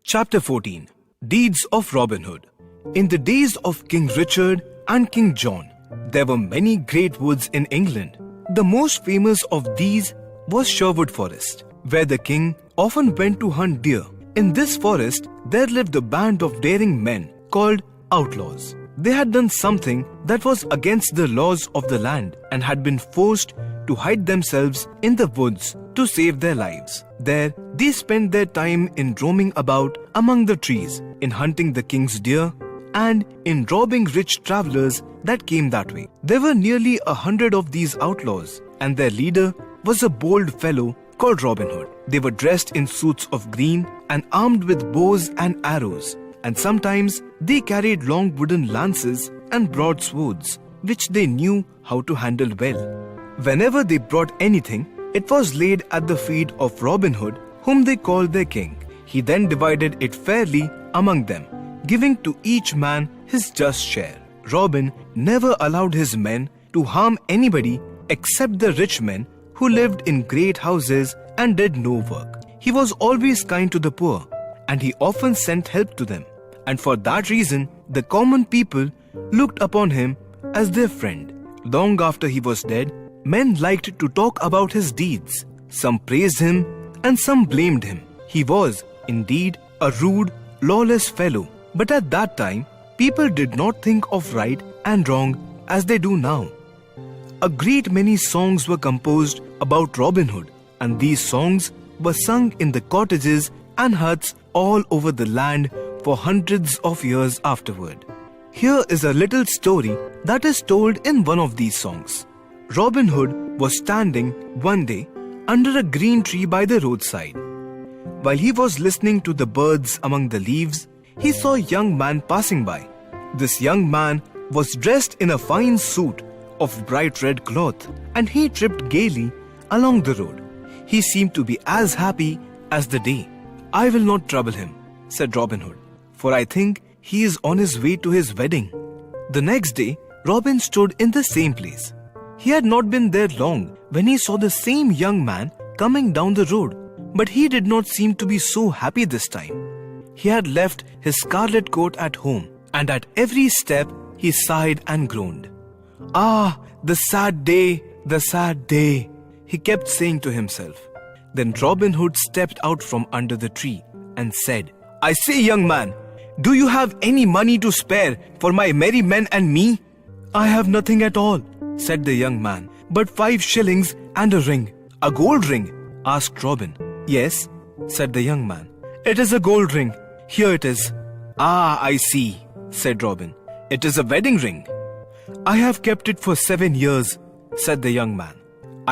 Chapter 14. Deeds of Robin Hood. In the days of King Richard and King John, there were many great woods in England. The most famous of these was Sherwood Forest, where the king often went to hunt deer. In this forest, there lived a band of daring men called outlaws. They had done something that was against the laws of the land and had been forced to hide themselves in the woods to save their lives. There, they spent their time in roaming about among the trees, in hunting the king's deer, and in robbing rich travelers that came that way. There were nearly 100 of these outlaws, and their leader was a bold fellow called Robin Hood. They were dressed in suits of green and armed with bows and arrows, and sometimes they carried long wooden lances and broad swords, which they knew how to handle well. Whenever they brought anything, it was laid at the feet of Robin Hood, whom they called their king. He then divided it fairly among them, giving to each man his just share. Robin never allowed his men to harm anybody except the rich men who lived in great houses and did no work. He was always kind to the poor, and he often sent help to them. And for that reason, the common people looked upon him as their friend. Long after he was dead, men liked to talk about his deeds. Some praised him and some blamed him. He was, indeed, a rude, lawless fellow. But at that time, people did not think of right and wrong as they do now. A great many songs were composed about Robin Hood, and these songs were sung in the cottages and huts all over the land for hundreds of years afterward. Here is a little story that is told in one of these songs. Robin Hood was standing one day under a green tree by the roadside. While he was listening to the birds among the leaves, he saw a young man passing by. This young man was dressed in a fine suit of bright red cloth, and he tripped gaily along the road. He seemed to be as happy as the day. "I will not trouble him," said Robin Hood, "for I think he is on his way to his wedding." The next day, Robin stood in the same place. He had not been there long when he saw the same young man coming down the road, but he did not seem to be so happy this time. He had left his scarlet coat at home, and at every step he sighed and groaned. "Ah, the sad day, the sad day," he kept saying to himself. Then Robin Hood stepped out from under the tree and said, "I say, young man, do you have any money to spare for my merry men and me?" "I have nothing at all," said the young man, "but 5 shillings and a ring." "A gold ring?" asked Robin. "Yes," said the young man. "It is a gold ring. Here it is." "Ah, I see," said Robin. "It is a wedding ring." "I have kept it for 7 years," said the young man.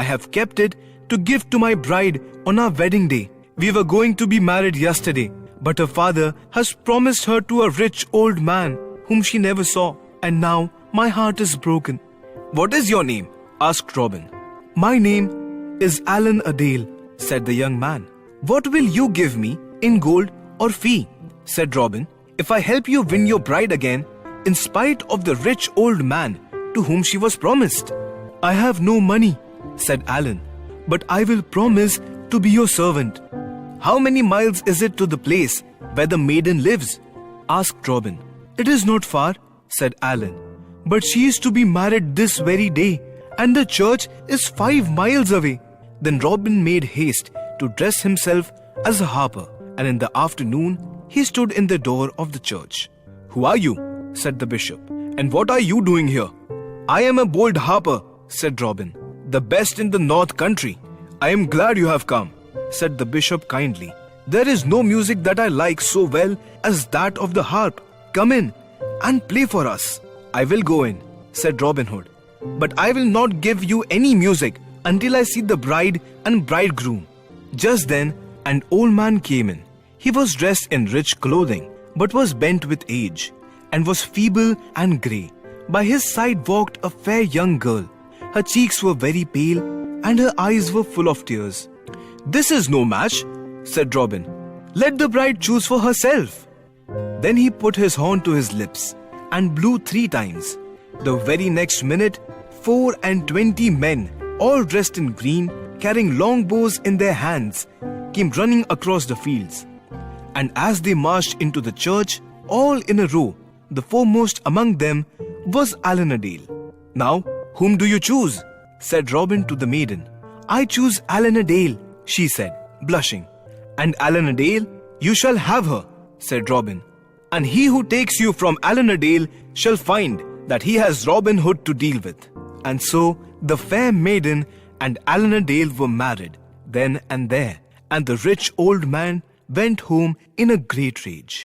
"I have kept it to give to my bride on our wedding day. We were going to be married yesterday, but her father has promised her to a rich old man whom she never saw, and now my heart is broken." "What is your name?" asked Robin. "My name is Alan Adale," said the young man. "What will you give me in gold or fee?" said Robin, "if I help you win your bride again, in spite of the rich old man to whom she was promised?" "I have no money," said Alan, "but I will promise to be your servant." "How many miles is it to the place where the maiden lives?" asked Robin. "It is not far," said Alan, "but she is to be married this very day, and the church is 5 miles away." Then Robin made haste to dress himself as a harper, and in the afternoon he stood in the door of the church. "Who are you?" said the bishop, "and what are you doing here?" "I am a bold harper," said Robin, "the best in the north country." "I am glad you have come," said the bishop kindly. "There is no music that I like so well as that of the harp. Come in and play for us." "I will go in," said Robin Hood, "but I will not give you any music until I see the bride and bridegroom." Just then an old man came in. He was dressed in rich clothing, but was bent with age, and was feeble and grey. By his side walked a fair young girl. Her cheeks were very pale, and her eyes were full of tears. "This is no match," said Robin. "Let the bride choose for herself." Then he put his horn to his lips and blew 3 times. The very next minute, 24 men, all dressed in green, carrying long bows in their hands, came running across the fields. And as they marched into the church, all in a row, the foremost among them was Alan-a-Dale. "Now, whom do you choose?" said Robin to the maiden. "I choose Alan-a-Dale," she said, blushing. "And Alan-a-Dale, you shall have her," said Robin. "And he who takes you from Alan-a-Dale shall find that he has Robin Hood to deal with." And so the fair maiden and Alan-a-Dale were married then and there, and the rich old man went home in a great rage.